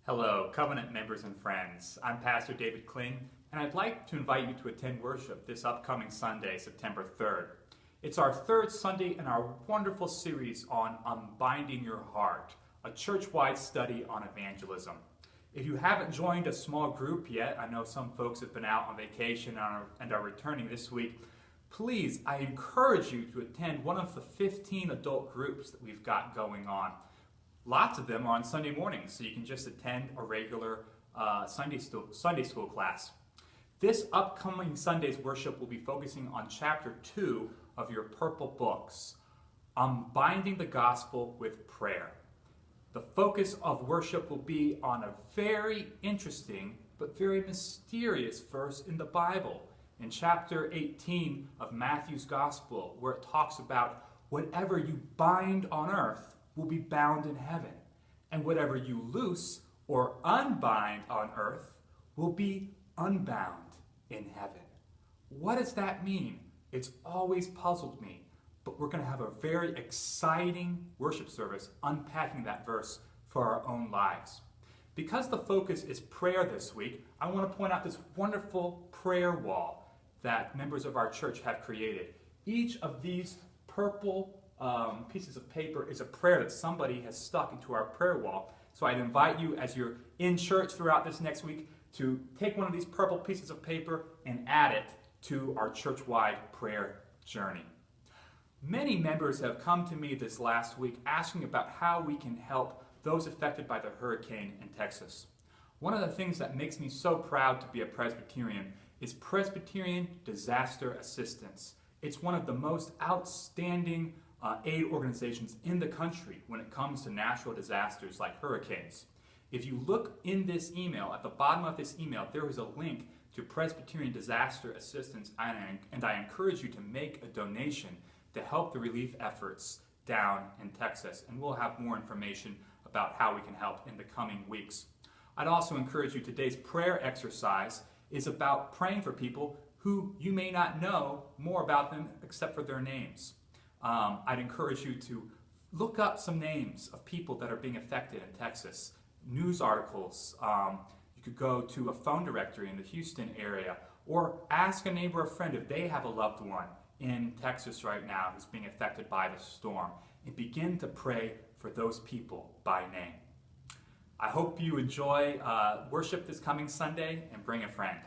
Hello, Covenant members and friends. I'm Pastor David Kling, and I'd like to invite you to attend worship this upcoming Sunday, September 3rd. It's our third Sunday in our wonderful series on Unbinding Your Heart, a church-wide study on evangelism. If you haven't joined a small group yet, I know some folks have been out on vacation and are returning this week, please, I encourage you to attend one of the 15 adult groups that we've got going on. Lots of them are on Sunday mornings, so you can just attend a regular Sunday school class. This upcoming Sunday's worship will be focusing on chapter 2 of your purple books, Unbinding the Gospel with Prayer. The focus of worship will be on a very interesting but very mysterious verse in the Bible, in chapter 18 of Matthew's Gospel, where it talks about whatever you bind on earth will be bound in heaven, and whatever you loose or unbind on earth will be unbound in heaven. What does that mean? It's always puzzled me, but we're going to have a very exciting worship service unpacking that verse for our own lives. Because the focus is prayer this week, I want to point out this wonderful prayer wall that members of our church have created. Each of these purple pieces of paper is a prayer that somebody has stuck into our prayer wall. So I'd invite you, as you're in church throughout this next week, to take one of these purple pieces of paper and add it to our church-wide prayer journey. Many members have come to me this last week asking about how we can help those affected by the hurricane in Texas. One of the things that makes me so proud to be a Presbyterian is Presbyterian Disaster Assistance. It's one of the most outstanding aid organizations in the country when it comes to natural disasters like hurricanes. If you look in this email, at the bottom of this email, there is a link to Presbyterian Disaster Assistance, and I encourage you to make a donation to help the relief efforts down in Texas, and we'll have more information about how we can help in the coming weeks. I'd also encourage you, today's prayer exercise is about praying for people who you may not know more about them except for their names. I'd encourage you to look up some names of people that are being affected in Texas, news articles. You could go to a phone directory in the Houston area, or ask a neighbor or friend if they have a loved one in Texas right now who's being affected by the storm, and begin to pray for those people by name. I hope you enjoy worship this coming Sunday, and bring a friend.